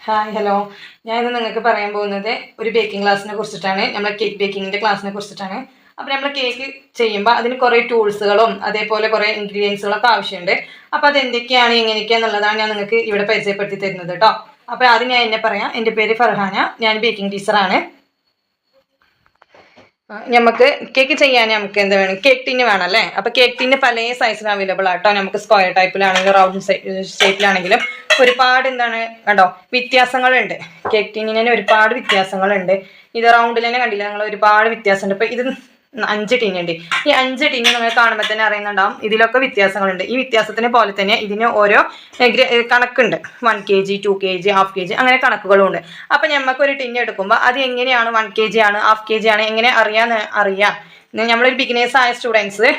Hi hello. ഞാൻ ഇന്ന് നിങ്ങൾക്ക് പറയാൻ പോകുന്നത് ഒരു ബേക്കിംഗ് ക്ലാസ്സിനെ കുറിച്ചിട്ടാണ്. നമ്മളെ കേക്ക് ബേക്കിങ്ങിൻ്റെ ക്ലാസ്സിനെ കുറിച്ചിട്ടാണ്. അപ്പോൾ നമ്മൾ കേക്ക് ചെയ്യുമ്പോൾ അതിന് കുറേ ടൂൾസുകളും അതേപോലെ കുറേ ഇൻഗ്രീഡിയൻസുകളൊക്കെ ആവശ്യമുണ്ട്. അപ്പോൾ അതെന്തൊക്കെയാണ് എങ്ങനെയൊക്കെയാണെന്നുള്ളതാണ് ഞാൻ നിങ്ങൾക്ക് ഇവിടെ പരിചയപ്പെടുത്തി തരുന്നത് കേട്ടോ. അപ്പോൾ ആദ്യം ഞാൻ എന്നെ പറയാം. എൻ്റെ പേര് ഫർഹാന, ഞാൻ ബേക്കിംഗ് ടീച്ചറാണ്. നമുക്ക് കേക്ക് ചെയ്യാൻ നമുക്ക് എന്താ വേണം, കേക്ക് ടിന്ന് വേണം അല്ലേ. അപ്പോൾ കേക്ക് ടിന്ന് പല സൈസിന് അവൈലബിൾ ആട്ടോ. നമുക്ക് സ്ക്വയർ ടൈപ്പിലാണെങ്കിലും റൗണ്ട് ഷേപ്പിലാണെങ്കിലും ഒരുപാട് എന്താണ് കണ്ടോ വ്യത്യാസങ്ങളുണ്ട്. കേക്ക് ടിന്നിന് തന്നെ ഒരുപാട് വ്യത്യാസങ്ങളുണ്ട്. ഇത് റൗണ്ടിൽ തന്നെ കണ്ടില്ല നിങ്ങൾ, ഒരുപാട് വ്യത്യാസമുണ്ട്. ഇപ്പോൾ ഇത് 5 ടിന്നുണ്ട്. ഈ 5 ടിന്ന് നിങ്ങൾ കാണുമ്പോൾ തന്നെ അറിയുന്നുണ്ടാവും ഇതിലൊക്കെ വ്യത്യാസങ്ങളുണ്ട്. ഈ വ്യത്യാസത്തിന് പോലെ തന്നെ ഇതിന് ഓരോ കണക്കുണ്ട്. 1 kg 2 kg ½ kg അങ്ങനെ കണക്കുകളും ഉണ്ട്. അപ്പം നമുക്കൊരു ടിന്ന് എടുക്കുമ്പോൾ അത് എങ്ങനെയാണ് 1 kg ആണ് ½ kg ആണ് എങ്ങനെ അറിയാം. നമ്മളൊരു ബിഗിനേഴ്സ് ആയ സ്റ്റുഡൻസ്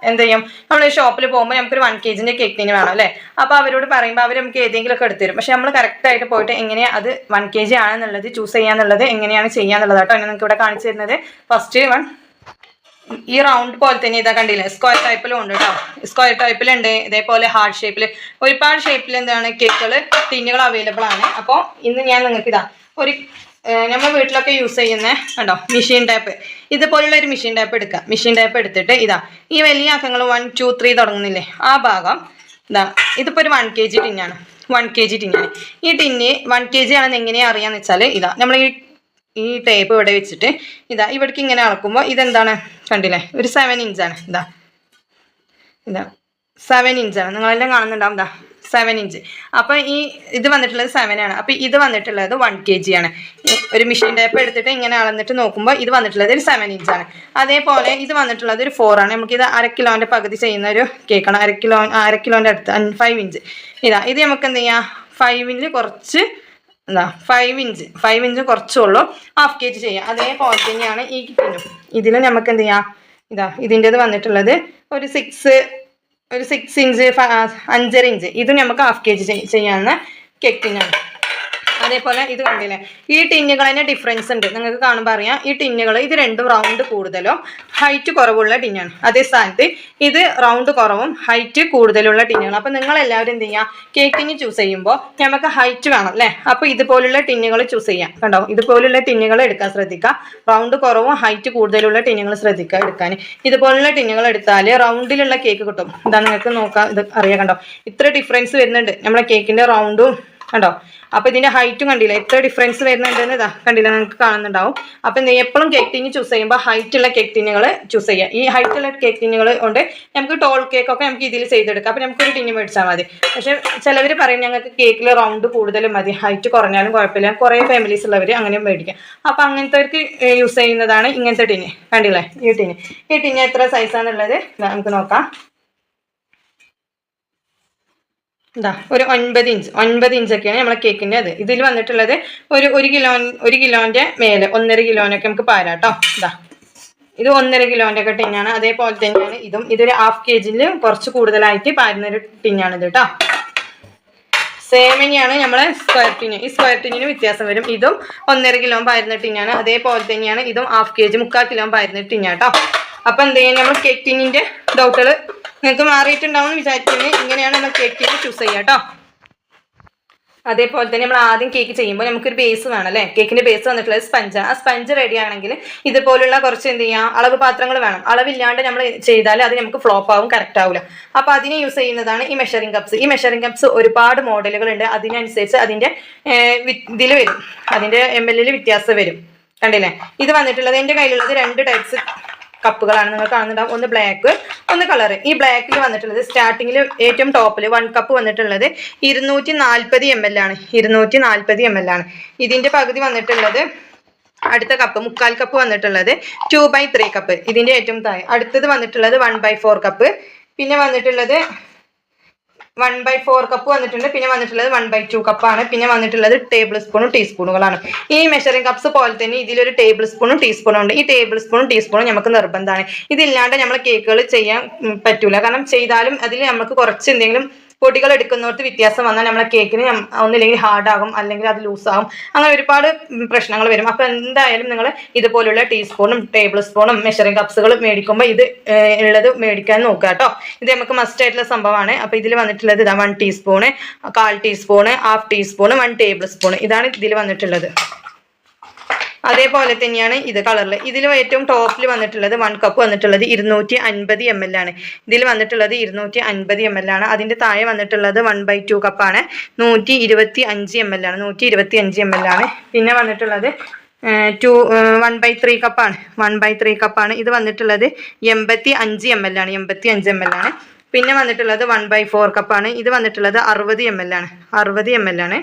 എന്ത് ചെയ്യും, നമ്മൾ ഷോപ്പിൽ പോകുമ്പോൾ നമുക്കൊരു 1 kg കേക്ക് ടിന്ന് വേണം അല്ലേ. അപ്പോൾ അവരോട് പറയുമ്പോൾ അവർ നമുക്ക് ഏതെങ്കിലുമൊക്കെ എടുത്തു തരും. പക്ഷെ നമ്മൾ കറക്റ്റായിട്ട് പോയിട്ട് എങ്ങനെയാണ് അത് 1 kg ആണെന്നുള്ളത് ചൂസ് ചെയ്യാന്നുള്ളത് എങ്ങനെയാണ് ചെയ്യാന്നുള്ളത് കേട്ടോ ഞാൻ നിങ്ങൾക്ക് ഇവിടെ കാണിച്ചു തരുന്നത്. ഫസ്റ്റ് ഈ റൗണ്ട് പോലെ തന്നെ ഇതാ കണ്ടില്ലേ, സ്ക്വയർ ടൈപ്പിലും ഉണ്ട് കേട്ടോ. സ്ക്വയർ ടൈപ്പിലുണ്ട്, ഇതേപോലെ ഹാർഡ് ഷേപ്പിൽ ഒരുപാട് ഷേപ്പിൽ എന്താണ് കേക്കുകൾ ടിന്നുകൾ അവൈലബിൾ ആണ്. അപ്പോൾ ഇന്ന് ഞാൻ നിങ്ങൾക്ക് ഇതാ ഒരു നമ്മൾ വീട്ടിലൊക്കെ യൂസ് ചെയ്യുന്ന കണ്ടോ മെഷീൻ ടാപ്പ്, ഇതുപോലുള്ള ഒരു മെഷീൻ ടാപ്പ് എടുക്കുക. മെഷീൻ ടാപ്പ് എടുത്തിട്ട് ഇതാ ഈ വലിയ അക്കങ്ങൾ 1 2 3 തുടങ്ങുന്നില്ലേ, ആ ഭാഗം ഇതാ ഇതിപ്പോൾ ഒരു 1 kg ടിന്നാണ്. 1 kg ടിന്നാണ്. ഈ ടിന്ന് 1 kg ആണെന്ന് എങ്ങനെയാണ് അറിയാന്ന് വെച്ചാൽ ഇതാ നമ്മൾ ഈ ടേപ്പ് ഇവിടെ വെച്ചിട്ട് ഇതാ ഇവിടേക്ക് ഇങ്ങനെ അളക്കുമ്പോൾ ഇതെന്താണ് കണ്ടില്ലേ, ഒരു 7 ഇഞ്ചാണ്. ഇതാ 7 ഇഞ്ചാണ്, നിങ്ങളെല്ലാം കാണുന്നുണ്ടാവും. ഇതാ 7 ഇഞ്ച്. അപ്പോൾ ഇത് വന്നിട്ടുള്ളത് 7 ആണ്. അപ്പോൾ ഇത് വന്നിട്ടുള്ളത് 1 kg ആണ്. ഒരു മെഷീൻ ടേപ്പ് എടുത്തിട്ട് ഇങ്ങനെ അളന്നിട്ട് നോക്കുമ്പോൾ ഇത് വന്നിട്ടുള്ളത് ഒരു 7 ഇഞ്ചാണ്. അതേപോലെ ഇത് വന്നിട്ടുള്ളത് ഒരു 4 ആണ്. നമുക്കിത് 1/2 കിലോൻ്റെ പകുതി ചെയ്യുന്ന ഒരു കേക്കാണ്. 1/2 കിലോൻ്റെ അടുത്ത് 5 ഇഞ്ച്. ഇത് നമുക്ക് എന്ത് ചെയ്യാം, 5 ഇഞ്ച് കുറച്ച് 5 ഇഞ്ച് കുറച്ചുള്ളൂ ½ kg ചെയ്യാം. അതേപോലെ തന്നെയാണ് ഈ കിറ്റിനും. ഇതിൽ നമുക്ക് എന്ത് ചെയ്യാം, ഇതിൻ്റെത് വന്നിട്ടുള്ളത് ഒരു 6 ഇഞ്ച് 5.5 ഇഞ്ച്. ഇത് നമുക്ക് ½ kg ചെയ്യാവുന്ന കേക്ക് ടിന്നാണ്. അതേപോലെ ഇത് കണ്ടില്ലേ, ഈ ടിന്നുകൾ തന്നെ ഡിഫറൻസ് ഉണ്ട്. നിങ്ങൾക്ക് കാണുമ്പോൾ അറിയാം. ഈ ടിന്നുകൾ ഇത് രണ്ടും റൗണ്ട് കൂടുതലോ ഹൈറ്റ് കുറവുള്ള ടിന്നാണ്. അതേ സ്ഥാനത്ത് ഇത് റൗണ്ട് കുറവും ഹൈറ്റ് കൂടുതലുള്ള ടിന്നുകൾ. അപ്പോൾ നിങ്ങളെല്ലാവരും എന്ത് ചെയ്യുക, കേക്ക് ടിന്ന് ചൂസ് ചെയ്യുമ്പോൾ നമുക്ക് ഹൈറ്റ് വേണം അല്ലേ. അപ്പോൾ ഇതുപോലുള്ള ടിന്നുകൾ ചൂസ് ചെയ്യാം. കണ്ടോ, ഇതുപോലുള്ള ടിന്നുകൾ എടുക്കാൻ ശ്രദ്ധിക്കുക. റൗണ്ട് കുറവും ഹൈറ്റ് കൂടുതലുള്ള ടിന്നുകൾ ശ്രദ്ധിക്കുക എടുക്കാൻ. ഇതുപോലുള്ള ടിന്നുകൾ എടുത്താൽ റൗണ്ടിലുള്ള കേക്ക് കിട്ടും. ഇതാ നിങ്ങൾക്ക് നോക്കാം, ഇത് അറിയാം. കണ്ടോ ഇത്ര ഡിഫറൻസ് വരുന്നുണ്ട് നമ്മളെ കേക്കിൻ്റെ റൗണ്ടും കണ്ടോ. അപ്പോൾ ഇതിൻ്റെ ഹൈറ്റും കണ്ടില്ല എത്ര ഡിഫറൻസ് വരുന്നുണ്ടെന്ന് ഇതാ കണ്ടില്ല, നിങ്ങൾക്ക് കാണുന്നുണ്ടാവും. അപ്പം എപ്പോഴും കേക്ക് ടിന്ന് ചൂസ് ചെയ്യുമ്പോൾ ഹൈറ്റുള്ള കേക്ക് ടിന്നുകൾ ചൂസ് ചെയ്യുക. ഈ ഹൈറ്റുള്ള കേക്ക് ടിന്നുകൾ കൊണ്ട് നമുക്ക് ടോൾ കേക്കൊക്കെ നമുക്ക് ഇതിൽ ചെയ്തെടുക്കാം. അപ്പോൾ നമുക്കൊരു ടിന്ന് മേടിച്ചാൽ മതി. പക്ഷേ ചിലവർ പറയും ഞങ്ങൾക്ക് കേക്കിൽ റൗണ്ട് കൂടുതലും മതി, ഹൈറ്റ് കുറഞ്ഞാലും കുഴപ്പമില്ല. കുറേ ഫാമിലീസ് ഉള്ളവർ അങ്ങനെ മേടിക്കാം. അപ്പോൾ അങ്ങനത്തെവർക്ക് യൂസ് ചെയ്യുന്നതാണ് ഇങ്ങനത്തെ ടിന്ന്. കണ്ടില്ലേ ഈ ടിന്ന് എത്ര സൈസാണെന്നുള്ളത് നമുക്ക് നോക്കാം. ഒരു 9 ഇഞ്ചൊക്കെയാണ് നമ്മളെ കേക്കിൻ്റെ അത്. ഇതിൽ വന്നിട്ടുള്ളത് ഒരു കിലോൻ്റെ മേലെ 1.5 കിലോനൊക്കെ നമുക്ക് പാരാട്ടോ. ഇത് 1.5 കിലോൻ്റെ ഒക്കെ ടിന്നാണ്. അതേപോലെ തന്നെയാണ് ഇതും. ഇതൊരു ½ kg കുറച്ച് കൂടുതലായിട്ട് പാരുന്നൊരു ടിന്നാണിത് കേട്ടോ. സെയിം തന്നെയാണ് നമ്മളെ സ്ക്വയർ ടിന്ന്. ഈ സ്ക്വയർ ടിന്നിന് വ്യത്യാസം വരും. ഇതും 1.5 കിലോ പാരുന്ന ടിന്നാണ്. അതേപോലെ തന്നെയാണ് ഇതും ½ kg 3/4 കിലോ പാരുന്ന ടിന്നാട്ടോ. അപ്പം എന്ത് ചെയ്യാം, നമ്മൾ കേക്ക് ടിന്നിൻ്റെ ഡൗട്ടുകൾ നിങ്ങൾക്ക് മാറിയിട്ടുണ്ടാവും എന്ന് വിചാരിക്കുന്നത്. ഇങ്ങനെയാണ് നമ്മൾ കേക്ക് ടിന്ന് ചൂസ് ചെയ്യുക കേട്ടോ. അതേപോലെ തന്നെ നമ്മൾ ആദ്യം കേക്ക് ചെയ്യുമ്പോൾ നമുക്കൊരു ബേസ് വേണം അല്ലേ. കേക്കിൻ്റെ ബേസ് വന്നിട്ടുള്ളത് സ്പഞ്ചാണ്. ആ സ്പഞ്ച് റെഡി ആണെങ്കിൽ ഇതുപോലുള്ള കുറച്ച് എന്ത് ചെയ്യാം, അളവ് പാത്രങ്ങൾ വേണം. അളവില്ലാണ്ട് നമ്മൾ ചെയ്താൽ അത് നമുക്ക് ഫ്ലോപ്പ് ആവും, കറക്റ്റ് ആവില്ല. അപ്പോൾ അതിന് യൂസ് ചെയ്യുന്നതാണ് ഈ മെഷറിംഗ് കപ്സ്. ഈ മെഷറിംഗ് കപ്സ് ഒരുപാട് മോഡലുകളുണ്ട്. അതിനനുസരിച്ച് അതിൻ്റെ ഇതിൽ വരും, അതിൻ്റെ ml വ്യത്യാസം വരും. കണ്ടില്ലേ, ഇത് വന്നിട്ടുള്ളത് എൻ്റെ കയ്യിലുള്ളത് 2 ടൈപ്സ് കപ്പുകളാണ്. നിങ്ങൾ കാണുന്നുണ്ടാവും, ഒന്ന് ബ്ലാക്ക് ഒന്ന് കളർ. ഈ ബ്ലാക്കിൽ വന്നിട്ടുള്ളത് സ്റ്റാർട്ടിങ്ങിൽ ഏറ്റവും ടോപ്പിൽ 1 കപ്പ് വന്നിട്ടുള്ളത് 240 ml ആണ്. 240 ml ആണ്. ഇതിൻ്റെ പകുതി വന്നിട്ടുള്ളത് അടുത്ത കപ്പ് 3/4 കപ്പ് വന്നിട്ടുള്ളത് 2/3 കപ്പ്. ഇതിൻ്റെ ഏറ്റവും താഴെ അടുത്തത് വന്നിട്ടുള്ളത് 1/4 കപ്പ്. പിന്നെ വന്നിട്ടുള്ളത് 1/4 കപ്പ് വന്നിട്ടുണ്ട്. പിന്നെ വന്നിട്ടുള്ളത് 1/2 കപ്പാണ്. പിന്നെ വന്നിട്ടുള്ളത് ടേബിൾ സ്പൂണും ടീസ്പൂണുകളാണ്. ഈ മെഷറിംഗ് കപ്സ് പോലെ തന്നെ ഇതിലൊരു ടേബിൾ സ്പൂണും ടീസ്പൂണും ഉണ്ട്. ഈ ടേബിൾ സ്പൂണും ടീസ്പൂണും നമുക്ക് നിർബന്ധമാണ്. ഇതില്ലാണ്ട് നമ്മൾ കേക്കുകൾ ചെയ്യാൻ പറ്റൂല. കാരണം ചെയ്താലും അതിൽ നമുക്ക് കുറച്ച് എന്തെങ്കിലും പൊടികൾ എടുക്കുന്നോടത്ത് വ്യത്യാസം വന്നാൽ നമ്മളെ കേക്കിന് ഒന്നില്ലെങ്കിൽ ഹാർഡാകും, അല്ലെങ്കിൽ അത് ലൂസാകും, അങ്ങനെ ഒരുപാട് പ്രശ്നങ്ങൾ വരും. അപ്പോൾ എന്തായാലും നിങ്ങൾ ഇതുപോലുള്ള ടീസ്പൂണും ടേബിൾ സ്പൂണും മെഷറിംഗ് കപ്സുകൾ മേടിക്കുമ്പോൾ ഇത് ഉള്ളത് മേടിക്കാൻ നോക്കുക കേട്ടോ. ഇത് നമുക്ക് മസ്റ്റ് ആയിട്ടുള്ള സംഭവമാണ്. അപ്പോൾ ഇതിൽ വന്നിട്ടുള്ളത് ഇതാ 1 teaspoon, 1/4 teaspoon, 1/2 teaspoon, 1 table spoon, ഇതാണ് ഇതിൽ വന്നിട്ടുള്ളത്. അതേപോലെ തന്നെയാണ് ഇത് കളറിൽ. ഇതിൽ ഏറ്റവും ടോപ്പിൽ വന്നിട്ടുള്ളത് 1 കപ്പ് വന്നിട്ടുള്ളത് 250 ml ആണ്. ഇതിൽ വന്നിട്ടുള്ളത് 250 ml ആണ്. അതിൻ്റെ താഴെ വന്നിട്ടുള്ളത് 1/2 കപ്പാണ്, 125 ml ആണ്, 125 ml ആണ്. പിന്നെ വന്നിട്ടുള്ളത് 1/3 കപ്പാണ്, 1/3 കപ്പാണ്. ഇത് വന്നിട്ടുള്ളത് 85 ml ആണ്, 85 ml ആണ്. പിന്നെ വന്നിട്ടുള്ളത് 1/4 കപ്പാണ്. ഇത് വന്നിട്ടുള്ളത് 60 ml ആണ്, 60 ml ആണ്.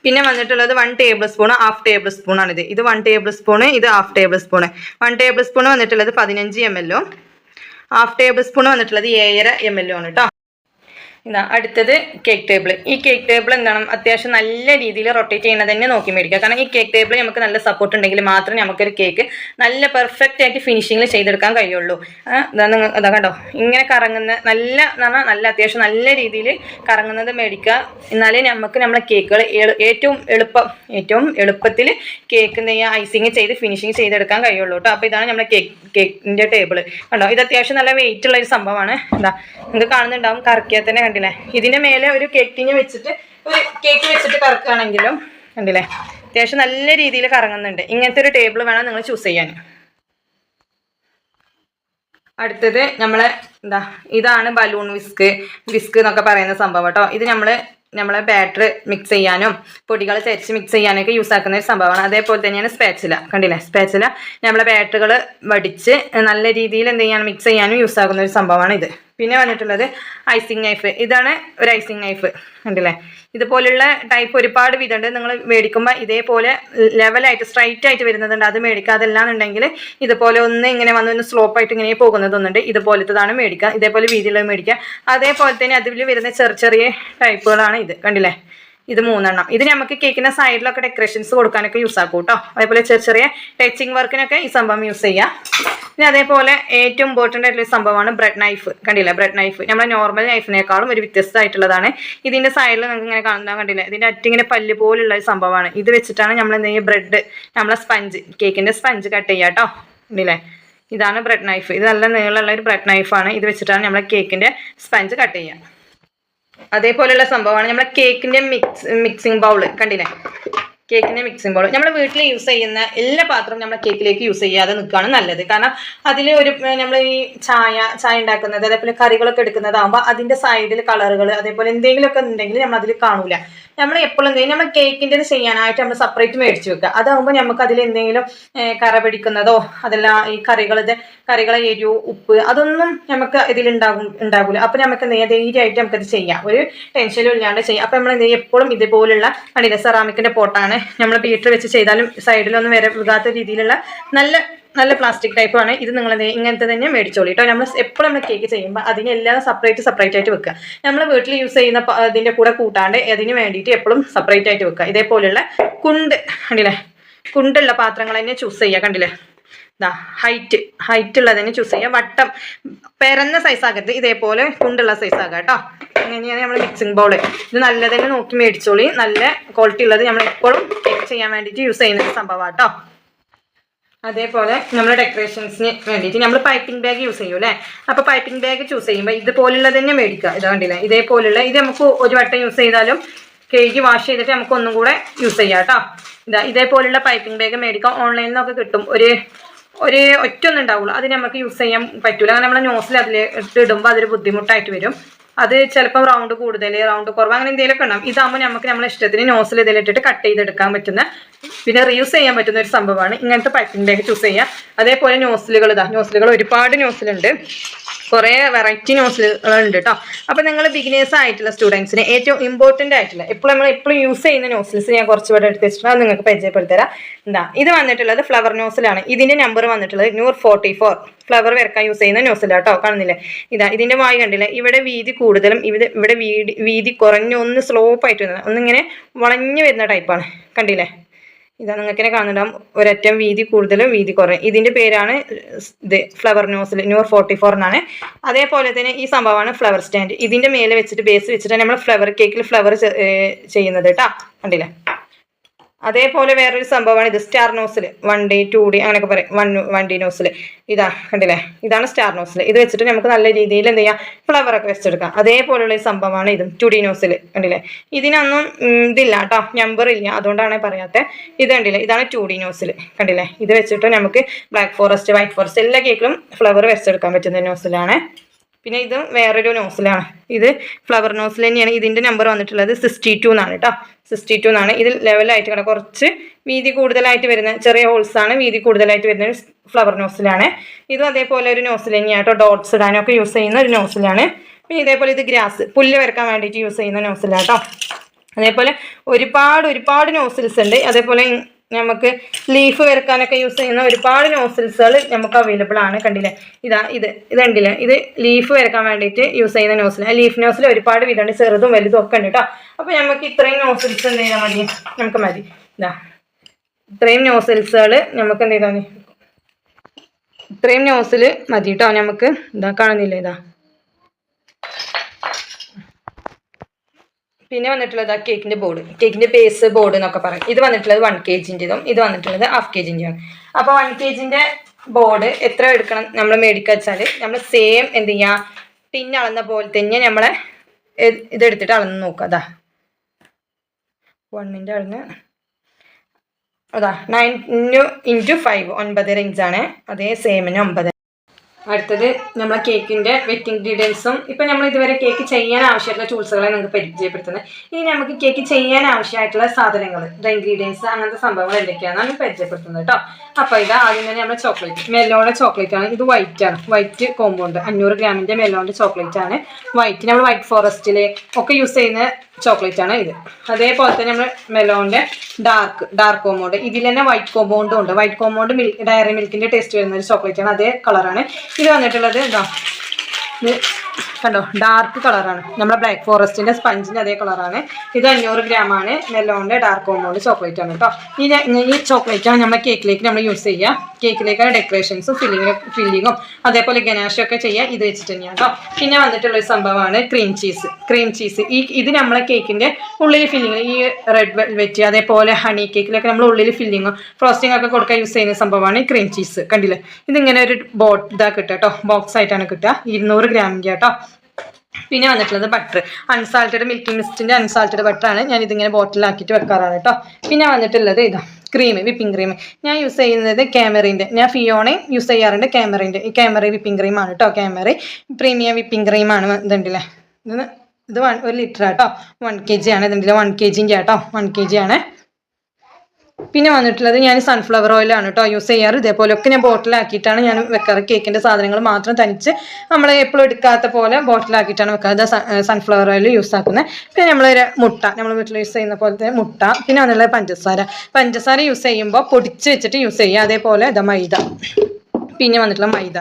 പിന്നെ വന്നിട്ടുള്ളത് 1 ടേബിൾ സ്പൂൺ, 1/2 ടേബിൾ സ്പൂൺ ആണിത്. ഇത് 1 ടേബിൾ സ്പൂണ്, ഇത് 1/2 ടേബിൾ സ്പൂണ്. 1 ടേബിൾ സ്പൂൺ വന്നിട്ടുള്ളത് 15 ml, 1/2 ടേബിൾ സ്പൂൺ വന്നിട്ടുള്ളത് 7.5 ml ആണ് കേട്ടോ. ഇതാ അടുത്തത് കേക്ക് ടേബിൾ. ഈ കേക്ക് ടേബിൾ എന്താണ് അത്യാവശ്യം നല്ല രീതിയിൽ റൊട്ടേറ്റ് ചെയ്യുന്നത് തന്നെ നോക്കി മേടിക്കുക. കാരണം ഈ കേക്ക് ടേബിൾ നമുക്ക് നല്ല സപ്പോർട്ട് ഉണ്ടെങ്കിൽ മാത്രമേ നമുക്കൊരു കേക്ക് നല്ല പെർഫെക്റ്റ് ആയിട്ട് ഫിനിഷിങ്ങിൽ ചെയ്തെടുക്കാൻ കഴിയുള്ളൂ. അതാ കണ്ടോ, ഇങ്ങനെ കറങ്ങുന്ന നല്ല അത്യാവശ്യം നല്ല രീതിയിൽ കറങ്ങുന്നത് മേടിക്കുക. എന്നാലേ നമുക്ക് നമ്മളെ കേക്കുകൾ ഏറ്റവും എളുപ്പത്തിൽ കേക്ക് എന്ത് ചെയ്യുക, ഐസിങ് ചെയ്ത് ഫിനിഷിങ് ചെയ്തെടുക്കാൻ കഴിയുള്ളൂ കേട്ടോ. അപ്പോൾ ഇതാണ് നമ്മുടെ കേക്കിൻ്റെ ടേബിൾ. കണ്ടോ, ഇത് അത്യാവശ്യം നല്ല വെയിറ്റ് ഉള്ള ഒരു സംഭവമാണ്. എന്താ നിങ്ങൾക്ക് കാണുന്നുണ്ടാവും, കറക്കിയാൽ തന്നെ കണ്ടില്ലേ. ഇതിന്റെ മേലെ ഒരു കേക്ക് വെച്ചിട്ട് കറക്കുകയാണെങ്കിലും കണ്ടില്ലേ അത്യാവശ്യം നല്ല രീതിയിൽ കറങ്ങുന്നുണ്ട്. ഇങ്ങനത്തെ ഒരു ടേബിൾ വേണം നിങ്ങൾ ചൂസ് ചെയ്യാൻ. അടുത്തത് ഇതാണ് ബലൂൺ വിസ്ക് എന്നൊക്കെ പറയുന്ന സംഭവം കേട്ടോ. ഇത് നമ്മളെ ബാറ്റർ മിക്സ് ചെയ്യാനും പൊടികൾ ചരിച്ച് മിക്സ് ചെയ്യാനൊക്കെ യൂസ് ആക്കുന്ന ഒരു സംഭവമാണ്. അതേപോലെ തന്നെയാണ് സ്പാച്ചില. കണ്ടില്ലേ, സ്പാച്ചില നമ്മളെ ബാറ്ററുകൾ വടിച്ച് നല്ല രീതിയിൽ എന്ത് ചെയ്യാനും മിക്സ് ചെയ്യാനും യൂസ് ആക്കുന്ന ഒരു സംഭവമാണ് ഇത്. പിന്നെ വന്നിട്ടുള്ളത് ഐസിങ് നൈഫ്. ഇതാണ് ഒരു ഐസിങ് നൈഫ്. കണ്ടില്ലേ, ഇതുപോലുള്ള ടൈപ്പ് ഒരുപാട് വിധമുണ്ട്. നിങ്ങൾ മേടിക്കുമ്പോൾ ഇതേപോലെ ലെവലായിട്ട് സ്ട്രൈറ്റ് ആയിട്ട് വരുന്നതുണ്ട്, അത് മേടിക്കുക. അതല്ലാന്നുണ്ടെങ്കിൽ ഇതുപോലെ ഇങ്ങനെ വന്ന് സ്ലോപ്പായിട്ട് ഇങ്ങനെ പോകുന്നതൊന്നുണ്ട്, ഇതുപോലത്തതാണ് മേടിക്കുക. ഇതേപോലെ വീതിയുള്ളത് മേടിക്കുക. അതേപോലെ തന്നെ അതിൽ വരുന്ന ചെറിയ ടൈപ്പുകളാണ് ഇത്. കണ്ടില്ലേ, ഇത് 3 എണ്ണം. ഇത് നമുക്ക് കേക്കിന്റെ സൈഡിലൊക്കെ ഡെക്കറേഷൻസ് കൊടുക്കാനൊക്കെ യൂസ് ആക്കും കേട്ടോ. അതേപോലെ ചെറിയ ടച്ചിങ് വർക്കിനൊക്കെ ഈ സംഭവം യൂസ് ചെയ്യാം. പിന്നെ അതേപോലെ ഏറ്റവും ഇമ്പോർട്ടൻ്റ് ആയിട്ടുള്ള സംഭവമാണ് ബ്രെഡ് നൈഫ്. കണ്ടില്ലേ, ബ്രെഡ് നൈഫ് നമ്മുടെ നോർമൽ നൈഫിനേക്കാളും ഒരു വ്യത്യസ്തമായിട്ടുള്ളതാണ്. ഇതിന്റെ സൈഡിൽ നിങ്ങൾക്ക് ഇങ്ങനെ കാണുന്ന കണ്ടില്ലേ, ഇതിന്റെ അറ്റിങ്ങനെ പല്ല് പോലുള്ള ഒരു സംഭവമാണ്. ഇത് വെച്ചിട്ടാണ് നമ്മൾ എന്ത് ചെയ്യുക, ബ്രെഡ് നമ്മളെ കേക്കിന്റെ സ്പഞ്ച് കട്ട് ചെയ്യുക കേട്ടോ. കണ്ടില്ലേ, ഇതാണ് ബ്രെഡ് നൈഫ്. ഇത് നല്ല നീളമുള്ള ഒരു ബ്രെഡ് നൈഫാണ്. ഇത് വെച്ചിട്ടാണ് നമ്മളെ കേക്കിന്റെ സ്പഞ്ച് കട്ട് ചെയ്യുക. അതേപോലെയുള്ള സംഭവമാണ് നമ്മളെ കേക്കിന്റെ മിക്സിംഗ് ബൗള്. കണ്ടില്ലേ, കേക്കിന്റെ മിക്സിംഗ് ബൗൾ നമ്മൾ വീട്ടിൽ യൂസ് ചെയ്യുന്ന എല്ലാ പാത്രവും നമ്മളെ കേക്കിലേക്ക് യൂസ് ചെയ്യാതെ നിൽക്കുകയാണ് നല്ലത്. കാരണം അതിൽ നമ്മൾ ഈ ചായ ഉണ്ടാക്കുന്നത് അതേപോലെ കറികളൊക്കെ എടുക്കുന്നതാകുമ്പോൾ അതിന്റെ സൈഡിൽ കളറുകൾ അതേപോലെ എന്തെങ്കിലുമൊക്കെ ഉണ്ടെങ്കിൽ നമ്മൾ അതിൽ കാണൂല. നമ്മൾ എപ്പോഴും എന്തെങ്കിലും നമ്മൾ കേക്കിൻ്റെ ചെയ്യാനായിട്ട് നമ്മൾ സെപ്പറേറ്റ് മേടിച്ച് വെക്കുക. അതാകുമ്പോൾ നമുക്ക് അതിൽ എന്തെങ്കിലും കറ പിടിക്കുന്നതോ അതെല്ലാം ഈ കറികളെ എരിവ് ഉപ്പ് അതൊന്നും നമുക്ക് ഉണ്ടാകില്ല. അപ്പോൾ നമുക്ക് എന്ത് ചെയ്യാം, ധൈര്യമായിട്ട് നമുക്കത് ചെയ്യാം, ഒരു ടെൻഷനും ഇല്ലാണ്ട് ചെയ്യാം. അപ്പോൾ നമ്മൾ എന്ത് ചെയ്യും, എപ്പോഴും ഇതുപോലുള്ള കണ്ടില്ല സെറാമിക്കിൻ്റെ പോട്ടാണ് നമ്മൾ ബീറ്റർ വെച്ച് ചെയ്താലും സൈഡിലൊന്നും വരെ വികാത്ത രീതിയിലുള്ള നല്ല പ്ലാസ്റ്റിക് ടൈപ്പാണ് ഇത്. നിങ്ങൾ ഇങ്ങനത്തെ തന്നെ മേടിച്ചോളൂ കേട്ടോ. നമ്മൾ എപ്പോഴും നമ്മൾ കേക്ക് ചെയ്യുമ്പോൾ അതിനെല്ലാം സെപ്പറേറ്റ് ആയിട്ട് വെക്കുക. നമ്മൾ വീട്ടിൽ യൂസ് ചെയ്യുന്ന ഇതിൻ്റെ കൂടെ കൂട്ടാണ്ട് അതിന് വേണ്ടിയിട്ട് എപ്പോഴും സെപ്പറേറ്റ് ആയിട്ട് വെക്കുക. ഇതേപോലുള്ള കണ്ടില്ലേ, കുണ്ടുള്ള പാത്രങ്ങൾ തന്നെ ചൂസ് ചെയ്യുക. കണ്ടില്ലേ, ഹൈറ്റ് ഉള്ളത് തന്നെ ചൂസ് ചെയ്യുക. വട്ടം പെരന്ന സൈസ് ആക്കരുത്, ഇതേപോലെ കുണ്ടുള്ള സൈസ് ആക്കുക കേട്ടോ. അങ്ങനെയാണ് നമ്മൾ മിക്സിംഗ് ബൗൾ. ഇത് നല്ലത് തന്നെ നോക്കി മേടിച്ചോളി. നല്ല ക്വാളിറ്റി ഉള്ളത് നമ്മൾ എപ്പോഴും കേക്ക് ചെയ്യാൻ വേണ്ടിയിട്ട് യൂസ് ചെയ്യുന്ന സംഭവമാണ് കേട്ടോ. അതേപോലെ നമ്മൾ ഡെക്കറേഷൻസിന് വേണ്ടിയിട്ട് നമ്മൾ പൈപ്പിംഗ് ബാഗ് യൂസ് ചെയ്യും അല്ലേ. അപ്പോൾ പൈപ്പിംഗ് ബാഗ് ചൂസ് ചെയ്യുമ്പോൾ ഇതുപോലുള്ളത് തന്നെ മേടിക്കുക. ഇത് കണ്ടില്ലേ, ഇതേപോലുള്ള ഇത് നമുക്ക് ഒരു വട്ടം യൂസ് ചെയ്താലും കഴുകി വാഷ് ചെയ്തിട്ട് നമുക്ക് ഒന്നും കൂടെ യൂസ് ചെയ്യാം കേട്ടോ. ഇതേപോലുള്ള പൈപ്പിംഗ് ബാഗ് മേടിക്കാം, ഓൺലൈനിൽ നിന്നൊക്കെ കിട്ടും. ഒറ്റൊന്നും ഉണ്ടാവുള്ളൂ, അത് നമുക്ക് യൂസ് ചെയ്യാൻ പറ്റൂല. അങ്ങനെ നമ്മൾ നോസിൽ അതിൽ ഇടുമ്പോൾ അതൊരു ബുദ്ധിമുട്ടായിട്ട് വരും. അത് ചിലപ്പോൾ റൗണ്ട് കൂടുതൽ റൗണ്ട് കുറവ് അങ്ങനെ എന്തെങ്കിലുമൊക്കെ ഉണ്ടാവും. ഇതാകുമ്പോൾ നമുക്ക് നമ്മളെ ഇഷ്ടത്തിന് നോസിൽ ഇതിലിട്ടിട്ട് കട്ട് ചെയ്തെടുക്കാൻ പറ്റുന്ന പിന്നെ റീയൂസ് ചെയ്യാൻ പറ്റുന്ന ഒരു സംഭവമാണ്. ഇങ്ങനത്തെ പൈപ്പിംഗ് ബാഗ് ചൂസ് ചെയ്യുക. അതേപോലെ നോസിലുകൾ ഒരുപാട് നോസിലുണ്ട്, കുറേ വെറൈറ്റി നോസിലുകളുണ്ട് കേട്ടോ. അപ്പോൾ നിങ്ങൾ ബിഗിനേഴ്സ് ആയിട്ടുള്ള സ്റ്റുഡൻസിന് ഏറ്റവും ഇമ്പോർട്ടൻ്റ് ആയിട്ടുള്ള എപ്പോഴും യൂസ് ചെയ്യുന്ന നോസിൽസ് ഞാൻ കുറച്ചുകൂടെ എടുത്ത് വെച്ചിട്ടുണ്ട്, അത് നിങ്ങൾക്ക് പരിചയപ്പെടുത്തരാം. ഇത് വന്നിട്ടുള്ളത് ഫ്ലവർ നോസിലാണ്. ഇതിൻ്റെ നമ്പർ വന്നിട്ടുള്ളത് 144. ഫ്ലവർ വരക്കാൻ യൂസ് ചെയ്യുന്ന നോസിലാണ് കേട്ടോ. കാണുന്നില്ലേ, ഇതിൻ്റെ വായ് കണ്ടില്ലേ, ഇവിടെ വീതി കൂടുതലും ഇവിടെ വീതി കുറഞ്ഞ് ഒന്ന് സ്ലോപ്പായിട്ട് വരുന്നത്, ഒന്നിങ്ങനെ വളഞ്ഞു വരുന്ന ടൈപ്പാണ്. കണ്ടില്ലേ, ഇതാ നിങ്ങൾക്ക് കാണുന്നുണ്ടാവും ഒരറ്റം വീതി കൂടുതലും വീതി കുറയും. ഇതിന്റെ പേരാണ് ഇത് ഫ്ലവർ നോസിൽ ന്യൂർ 44 എന്നാണ്. അതേപോലെ തന്നെ ഈ സംഭവമാണ് ഫ്ലവർ സ്റ്റാൻഡ്. ഇതിന്റെ മേലെ വെച്ചിട്ട് ബേസ് വെച്ചിട്ട് നമ്മൾ ഫ്ലവർ കേക്കിൽ ഫ്ലവർ ചെയ്യുന്നത് കേട്ടോ, കണ്ടില്ലേ. അതേപോലെ വേറൊരു സംഭവമാണ് ഇത് സ്റ്റാർ നോസിൽ 1D 2D അങ്ങനെയൊക്കെ പറയും. 1D നോസിൽ ഇതാ കണ്ടില്ലേ, ഇതാണ് സ്റ്റാർ നോസിൽ. ഇത് വെച്ചിട്ട് നമുക്ക് നല്ല രീതിയിൽ എന്ത് ചെയ്യാം, ഫ്ലവർ ഒക്കെ വെച്ചെടുക്കാം. അതേപോലുള്ള ഒരു സംഭവമാണ് ഇതും 2D നോസിൽ, കണ്ടില്ലേ. ഇതിനൊന്നും ഇതില്ല കേട്ടോ, നമ്പർ ഇല്ല, അതുകൊണ്ടാണ് പറയാത്തത്. ഇത് കണ്ടില്ലേ, ഇതാണ് 2D നോസിൽ, കണ്ടില്ലേ. ഇത് വെച്ചിട്ട് നമുക്ക് ബ്ലാക്ക് ഫോറസ്റ്റ്, വൈറ്റ് ഫോറസ്റ്റ് എല്ലാ കേക്കിലും ഫ്ലവർ വെച്ചെടുക്കാൻ പറ്റുന്ന നോസിലാണ്. പിന്നെ ഇത് വേറൊരു നോസിലാണ്, ഇത് ഫ്ലവർ നോസിൽ തന്നെയാണ്. ഇതിന്റെ നമ്പർ വന്നിട്ടുള്ളത് 62 എന്നാണ് കേട്ടോ, 62 എന്നാണ്. ഇത് ലെവലായിട്ട് കിടക്കും, കുറച്ച് വീതി കൂടുതലായിട്ട് വരുന്ന ചെറിയ ഹോൾസ് ആണ്, വീതി കൂടുതലായിട്ട് വരുന്ന ഒരു ഫ്ലവർ നോസിലാണ്. ഇതും അതേപോലെ ഒരു നോസിൽ തന്നെയാണ് കേട്ടോ, ഡോട്ട്സ് ഇടാനൊക്കെ യൂസ് ചെയ്യുന്ന ഒരു നോസിലാണ്. പിന്നെ ഇതേപോലെ ഇത് ഗ്രാസ് പുല്ല് വരക്കാൻ വേണ്ടിയിട്ട് യൂസ് ചെയ്യുന്ന നോസിലാണ് കേട്ടോ. അതേപോലെ ഒരുപാട് നോസിൽസ് ഉണ്ട്. അതേപോലെ നമുക്ക് ലീഫ് വരക്കാനൊക്കെ യൂസ് ചെയ്യുന്ന ഒരുപാട് നോസിൽസുകൾ നമുക്ക് അവൈലബിൾ ആണ്, കണ്ടില്ലേ. ഇത് കണ്ടില്ലേ, ഇത് ലീഫ് വരക്കാൻ വേണ്ടിയിട്ട് യൂസ് ചെയ്യുന്ന നോസിൽ. ലീഫ് നോസിൽ ഒരുപാട് വിധമുണ്ട്, ചെറുതും വലുതും ഒക്കെ ഉണ്ട് കേട്ടോ. അപ്പോൾ നമുക്ക് ഇത്രയും നോസിൽസ് എന്ത് ചെയ്താൽ മതി, നമുക്ക് മതി. ഇത്രയും നോസിൽസുകൾ നമുക്ക് എന്ത് ചെയ്താൽ മതി, ഇത്രയും നോസിൽ മതി കേട്ടോ. നമുക്ക് കാണുന്നില്ലേ, പിന്നെ വന്നിട്ടുള്ളത് കേക്കിന്റെ ബോർഡ്, കേക്കിന്റെ ബേസ് ബോർഡ് എന്നൊക്കെ പറയും. ഇത് വന്നിട്ടുള്ളത് 1 kg-ൻ്റെതും ഇത് വന്നിട്ടുള്ളത് 1/2 kg-ൻ്റെയാണ്. അപ്പോൾ 1 kg-ൻ്റെ ബോർഡ് എത്ര എടുക്കണം നമ്മൾ മേടിക്കുക വെച്ചാൽ, നമ്മൾ സെയിം എന്ത് ചെയ്യുക, ടിൻ അളന്ന പോലെ തന്നെ നമ്മളെ ഇതെടുത്തിട്ട് അളന്ന് നോക്കുക. 1-ൻ്റെ അളന്ന് 9x5 9 ഇഞ്ചാണ്, അതേ സെയിമിന് 9. അടുത്തത് നമ്മളെ കേക്കിന്റെ വെറ്റ് ഇൻഗ്രീഡിയൻസും ഇപ്പം നമ്മൾ ഇതുവരെ കേക്ക് ചെയ്യാൻ ആവശ്യമായിട്ടുള്ള ടൂൾസുകളെ നിങ്ങൾക്ക് പരിചയപ്പെടുത്തുന്നത്. ഇനി നമുക്ക് കേക്ക് ചെയ്യാൻ ആവശ്യമായിട്ടുള്ള സാധനങ്ങൾ, ഇൻഗ്രീഡിയൻസ് അങ്ങനത്തെ സംഭവങ്ങൾ എന്തൊക്കെയാണെന്നാണ് പരിചയപ്പെടുത്തുന്നത് കേട്ടോ. അപ്പോൾ ഇത് ആദ്യം തന്നെ നമ്മുടെ ചോക്ലേറ്റ്, മെല്ലോയുടെ ചോക്ലേറ്റ് ആണ്. ഇത് വൈറ്റ് ആണ്, വൈറ്റ് കോമ്പൗണ്ട് 500 ഗ്രാമിൻ്റെ മെല്ലോൻ്റെ ചോക്ലേറ്റ് ആണ്. വൈറ്റ് നമ്മൾ വൈറ്റ് ഫോറസ്റ്റിൽ ഒക്കെ യൂസ് ചെയ്യുന്ന ചോക്ലേറ്റ് ആണ് ഇത്. അതേപോലെ തന്നെ നമ്മൾ മെലോൻ്റെ ഡാർക്ക് കോമ്പൗണ്ട്, ഇതിൽ തന്നെ വൈറ്റ് കോമ്പൗണ്ടും ഉണ്ട്. വൈറ്റ് കോമ്പൗണ്ട് ഡയറി മിൽക്കിൻ്റെ ടേസ്റ്റ് വരുന്ന ഒരു ചോക്ലേറ്റ് ആണ്, അതേ കളറാണ്. ഇത് വന്നിട്ടുള്ളത് കണ്ടോ, ഡാർക്ക് കളറാണ്, നമ്മുടെ ബ്ലാക്ക് ഫോറസ്റ്റിന്റെ സ്പഞ്ചിന്റെ അതേ കളറാണ്. ഇത് 500 ഗ്രാമാണ്, മെലോന്റെ ഡാർക്ക് കോമ്പൗണ്ട് ചോക്ലേറ്റ് ആണ് കേട്ടോ. ഈ ചോക്ലേറ്റാണ് നമ്മുടെ കേക്കിലേക്ക് നമ്മൾ യൂസ് ചെയ്യുക. കേക്കിലേക്കാണ് ഡെക്കറേഷൻസും ഫില്ലിങ്ങും അതേപോലെ ഗനാഷും ഒക്കെ ചെയ്യുക ഇത് വെച്ചിട്ട് തന്നെയാണ് കേട്ടോ. പിന്നെ വന്നിട്ടുള്ള ഒരു സംഭവമാണ് ക്രീം ചീസ്. ഇത് നമ്മളെ കേക്കിന്റെ ഉള്ളിൽ ഫില്ലിങ്, ഈ റെഡ് വെൽവെറ്റ് അതേപോലെ ഹണി കേക്കിലൊക്കെ നമ്മൾ ഉള്ളിൽ ഫില്ലിങ്ങും ഫ്രോസ്റ്റിംഗ് ഒക്കെ കൊടുക്കാൻ യൂസ് ചെയ്യുന്ന സംഭവമാണ് ക്രീം ചീസ്. കണ്ടില്ലേ, ഇതിങ്ങനെ ഒരു കിട്ടുക കേട്ടോ, ബോക്സ് ആയിട്ടാണ് കിട്ടുക, 200 ഗ്രാമിൻ്റെ കേട്ടോ. പിന്നെ വന്നിട്ടുള്ളത് ബട്ടർ, അൺസാൾട്ടഡ് മിൽക്കി മിസ്റ്റിന്റെ അൺസാൾട്ടഡ് ബട്ടറാണ്. ഞാൻ ഇതിങ്ങനെ ബോട്ടിലാക്കിയിട്ട് വെക്കാറാണ് കേട്ടോ. പിന്നെ വന്നിട്ടുള്ളത് വിപ്പിംഗ് ക്രീം. ഞാൻ യൂസ് ചെയ്യുന്നത് ക്യാമറിൻ്റെ, ഞാൻ ഫിയോണെ യൂസ് ചെയ്യാറുണ്ട്. ഈ ക്യാമറി വിപ്പിംഗ് ക്രീമാണ് കേട്ടോ, ക്യാമറി പ്രീമിയം വിപ്പിംഗ് ക്രീമാണ്. ഇതുണ്ടല്ലേ, ഇത് 1 ലിറ്റർ കേട്ടോ, 1 kg ആണ്. ഇതുണ്ടല്ലേ 1 kg-ൻ്റെ കേട്ടോ, 1 kg ആണ്. പിന്നെ വന്നിട്ടുള്ളത് ഞാൻ സൺഫ്ലവർ ഓയിലാണ് കേട്ടോ യൂസ് ചെയ്യാറ്. ഇതേപോലെയൊക്കെ ഞാൻ ബോട്ടിലാക്കിയിട്ടാണ് ഞാൻ വെക്കാറ്. കേക്കിൻ്റെ സാധനങ്ങൾ മാത്രം തനിച്ച് നമ്മൾ എപ്പോഴും എടുക്കാത്ത പോലെ ബോട്ടിലാക്കിയിട്ടാണ് വെക്കാറ്. സൺഫ്ലവർ ഓയിൽ യൂസ് ആക്കുന്നത്. പിന്നെ മുട്ട, നമ്മൾ വീട്ടിൽ യൂസ് ചെയ്യുന്ന പോലെ തന്നെ മുട്ട. പിന്നെ വന്നിട്ടുള്ളത് പഞ്ചസാര യൂസ് ചെയ്യുമ്പോൾ പൊടിച്ച് വെച്ചിട്ട് യൂസ് ചെയ്യുക. അതേപോലെ മൈദ. പിന്നെ വന്നിട്ടുള്ള മൈദ,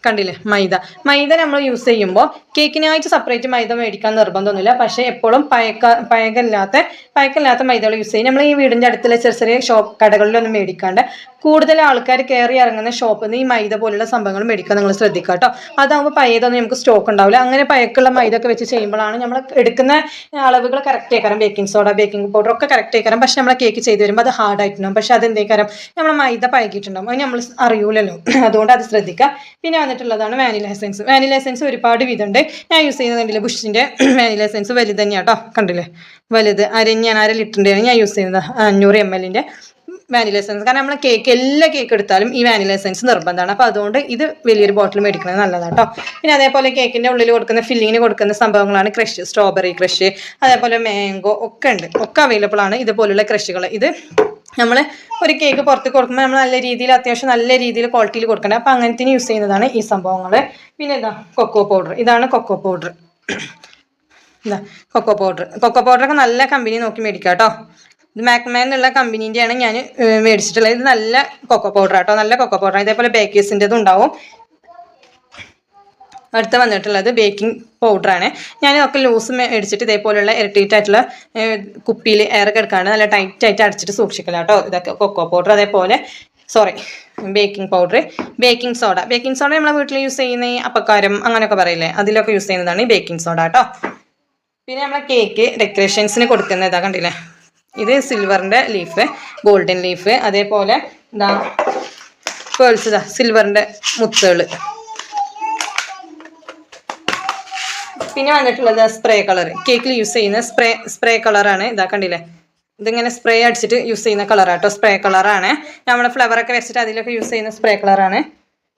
കണ്ടില്ലേ, മൈദ നമ്മൾ യൂസ് ചെയ്യുമ്പോൾ കേക്കിനായിട്ട് സെപ്പറേറ്റ് മൈദ മേടിക്കാൻ നിർബന്ധമൊന്നുമില്ല. പക്ഷേ എപ്പോഴും പഴക്കമില്ലാത്ത മൈദകൾ യൂസ് ചെയ്യും. നമ്മൾ ഈ വീടിൻ്റെ അടുത്തുള്ള ചെറിയ ഷോപ്പ് കടകളിലൊന്നും മേടിക്കാണ്ട് കൂടുതൽ ആൾക്കാർ കയറി ഇറങ്ങുന്ന ഷോപ്പിൽ നിന്ന് ഈ മൈദ പോലുള്ള സംഭവങ്ങൾ മേടിക്കാൻ നിങ്ങൾ ശ്രദ്ധിക്കുക കേട്ടോ. അതാകുമ്പോൾ പഴയതൊന്നും നമുക്ക് സ്റ്റോക്ക് ഉണ്ടാവില്ല. അങ്ങനെ പഴക്കുള്ള മൈദ ഒക്കെ വെച്ച് ചെയ്യുമ്പോഴാണ് നമ്മൾ എടുക്കുന്ന അളവുകൾ കറക്റ്റ് ആയിക്കാരം. ബേക്കിംഗ് സോഡ, ബേക്കിംഗ് പൗഡർ ഒക്കെ കറക്റ്റ് ആയിക്കാരം. പക്ഷെ നമ്മളെ കേക്ക് ചെയ്ത് വരുമ്പോൾ അത് ഹാർഡായിട്ടുണ്ടാവും. പക്ഷെ അതെന്തേക്കാരം, നമ്മൾ മൈദ പഴകിയിട്ടുണ്ടാവും, അത് നമ്മൾ അറിയൂലല്ലോ. അതുകൊണ്ട് അത് ശ്രദ്ധിക്കുക. പിന്നെ വന്നിട്ടുള്ളതാണ് വാനില എസൻസ്. ഒരുപാട് വിധമുണ്ട്. ഞാൻ യൂസ് ചെയ്യുന്നുണ്ടല്ലേ ബുഷിൻ്റെ വാനില എസൻസ്, വലുത് തന്നെയാണ് കേട്ടോ, കണ്ടില്ലേ, വലുത് 1/2 ലിറ്ററിൻ്റെയാണ് ഞാൻ യൂസ് ചെയ്യുന്നത്. 500 ml വാനില എസൻസ്. കാരണം നമ്മൾ എല്ലാ കേക്ക് എടുത്താലും ഈ വാനില എസൻസ് നിർബന്ധമാണ്. അപ്പോൾ അതുകൊണ്ട് ഇത് വലിയൊരു ബോട്ടിൽ മേടിക്കുന്നത് നല്ലതാണ് കേട്ടോ. പിന്നെ അതേപോലെ കേക്കിൻ്റെ ഉള്ളിൽ കൊടുക്കുന്ന ഫില്ലിങ്ങിന് കൊടുക്കുന്ന സംഭവങ്ങളാണ് ക്രഷ്, സ്ട്രോബെറി ക്രഷ്, അതേപോലെ മാംഗോ ഒക്കെ ഉണ്ട്, ഒക്കെ അവൈലബിൾ ആണ് ഇതുപോലുള്ള ക്രഷുകൾ. ഇത് നമ്മൾ ഒരു കേക്ക് പുറത്ത് കൊടുക്കുമ്പോൾ നമ്മൾ അത്യാവശ്യം നല്ല രീതിയിൽ ക്വാളിറ്റിയിൽ കൊടുക്കണം. അപ്പോൾ അങ്ങനത്തിന് യൂസ് ചെയ്യുന്നതാണ് ഈ സംഭവങ്ങൾ. പിന്നെ കൊക്കോ പൗഡർ. ഇതാണ് കൊക്കോ പൗഡർ. കൊക്കോ പൗഡറൊക്കെ നല്ല കമ്പനി നോക്കി മേടിക്കാം കേട്ടോ. ഇത് മാക്മാൻ എന്നുള്ള കമ്പനീൻ്റെയാണ് ഞാൻ മേടിച്ചിട്ടുള്ളത്. ഇത് നല്ല കൊക്കോ പൗഡർ കേട്ടോ, നല്ല കൊക്കോ പൗഡർ. ഇതേപോലെ ബേക്കേഴ്സിൻ്റെതും ഉണ്ടാവും. അടുത്ത വന്നിട്ടുള്ളത് ബേക്കിംഗ് പൗഡറാണ്. ഞാൻ ഒക്കെ ലൂസ് മേടിച്ചിട്ട് ഇതേപോലെയുള്ള ഇരട്ടിയിട്ടായിട്ടുള്ള കുപ്പിയിൽ എയറൊക്കെ എടുക്കാണ്ട് നല്ല ടൈറ്റായിട്ട് അടച്ചിട്ട് സൂക്ഷിക്കില്ല കേട്ടോ. ഇതൊക്കെ കൊക്കോ പൗഡർ, അതേപോലെ ബേക്കിംഗ് പൗഡർ, ബേക്കിംഗ് സോഡ നമ്മളെ വീട്ടിൽ യൂസ് ചെയ്യുന്ന ഈ അപ്പക്കാരം അങ്ങനെയൊക്കെ പറയില്ലേ, അതിലൊക്കെ യൂസ് ചെയ്യുന്നതാണ് ഈ ബേക്കിംഗ് സോഡ കേട്ടോ. പിന്നെ നമ്മളെ കേക്ക് ഡെക്കറേഷൻസിന് കൊടുക്കുന്ന ഇതാ കണ്ടില്ലേ, ഇത് സിൽവറിൻ്റെ ലീഫ്, ഗോൾഡൻ ലീഫ്, അതേപോലെ എന്താ പേൾസ്, സിൽവറിൻ്റെ മുത്തുകൾ. പിന്നെ വന്നിട്ടുള്ളത് സ്പ്രേ കളർ, കേക്കിൽ യൂസ് ചെയ്യുന്ന സ്പ്രേ കളറാണ്. ഇതാ കണ്ടില്ലേ, ഇതിങ്ങനെ സ്പ്രേ അടിച്ചിട്ട് യൂസ് ചെയ്യുന്ന കളറാട്ടോ, സ്പ്രേ കളറാണ്. നമ്മൾ ഫ്ലവറൊക്കെ വെച്ചിട്ട് അതിലൊക്കെ യൂസ് ചെയ്യുന്ന സ്പ്രേ കളറാണ്.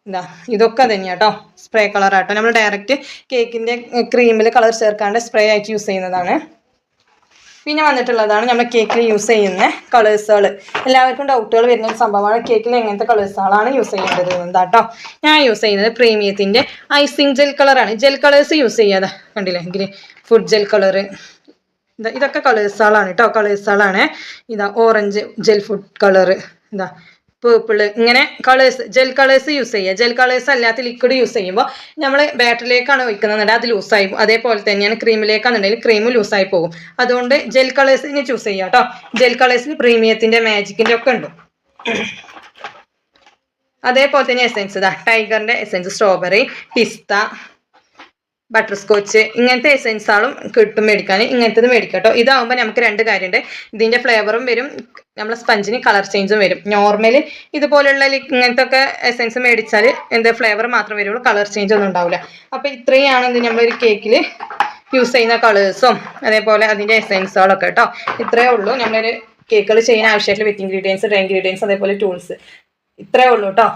എന്താ ഇതൊക്കെ തന്നെയാട്ടോ സ്പ്രേ കളറാട്ടോ. നമ്മൾ ഡയറക്റ്റ് കേക്കിൻ്റെ ക്രീമിൽ കളർ ചേർക്കാണ്ട് സ്പ്രേ ആയിട്ട് യൂസ് ചെയ്യുന്നതാണ്. പിന്നെ വന്നിട്ടുള്ളതാണ് നമ്മൾ കേക്കിൽ യൂസ് ചെയ്യുന്ന കളേഴ്സുകൾ. എല്ലാവർക്കും ഡൗട്ടുകൾ വരുന്ന ഒരു സംഭവമാണ്, കേക്കിൽ എങ്ങനത്തെ കളേഴ്സുകളാണ് യൂസ് ചെയ്യേണ്ടത് എന്താട്ടോ. ഞാൻ യൂസ് ചെയ്യുന്നത് പ്രീമിയത്തിൻ്റെ ഐസിങ് ജെൽ കളറാണ്. ജെൽ കളേഴ്സ് യൂസ് ചെയ്യാതെ കണ്ടില്ലേ, ഫുഡ് ജെൽ കളറ്, ഇതൊക്കെ കളേഴ്സുകളാണ് കേട്ടോ, കളേഴ്സുകളാണ്. ഇതാ ഓറഞ്ച് ജെൽ ഫുഡ് കളറ്, ഇതാ പേർപ്പിള്, ഇങ്ങനെ കളേഴ്സ്, ജെൽ കളേഴ്സ് യൂസ് ചെയ്യുക. ജെൽ കളേഴ്സ് അല്ലാത്ത ലിക്വിഡ് യൂസ് ചെയ്യുമ്പോൾ നമ്മൾ ബാറ്ററിലേക്കാണ് ഒഴിക്കുന്നുണ്ടെങ്കിൽ അത് ലൂസായി പോകും. അതേപോലെ തന്നെയാണ് ക്രീമിലേക്കാണെന്നുണ്ടെങ്കിൽ ക്രീം ലൂസായി പോകും. അതുകൊണ്ട് ജെൽ കളേഴ്സിന് ചൂസ് ചെയ്യുക കേട്ടോ. ജെൽ കളേഴ്സിന് പ്രീമിയത്തിൻ്റെ, മാജിക്കിൻ്റെ ഒക്കെ ഉണ്ട്. അതേപോലെ തന്നെ എസെൻസ്, ഇതാ ടൈഗറിൻ്റെ എസെൻസ്, സ്ട്രോബെറി, പിസ്ത, ബട്ടർ സ്കോച്ച്, ഇങ്ങനത്തെ എസെൻസുകളും കിട്ടും മേടിക്കാൻ. ഇങ്ങനത്തത് മേടിക്കാം കേട്ടോ. ഇതാകുമ്പോൾ നമുക്ക് രണ്ട് കാര്യമുണ്ട്, ഇതിൻ്റെ ഫ്ലേവറും വരും, നമ്മളെ സ്പഞ്ചിന് കളർ ചേഞ്ചും വരും. നോർമലി ഇതുപോലുള്ള ഇങ്ങനത്തെ ഒക്കെ എസെൻസ് മേടിച്ചാൽ എന്താ ഫ്ലേവർ മാത്രം വരുള്ളൂ, കളർ ചേഞ്ച് ഒന്നും ഉണ്ടാവില്ല. അപ്പോൾ ഇത്രയാണ് ഇത് നമ്മളൊരു കേക്കിൽ യൂസ് ചെയ്യുന്ന കളേഴ്സും അതേപോലെ അതിൻ്റെ എസെൻസുകളൊക്കെ കേട്ടോ. ഇത്രയേ ഉള്ളൂ നമ്മളൊരു കേക്കുകൾ ചെയ്യാൻ ആവശ്യമായിട്ടുള്ള വിത്ത് ഇൻഗ്രീഡിയൻസ്, ഡ്രൈ ഇൻഗ്രീഡിയൻസ്, അതേപോലെ ടൂൾസ്, ഇത്രയേ ഉള്ളൂ കേട്ടോ.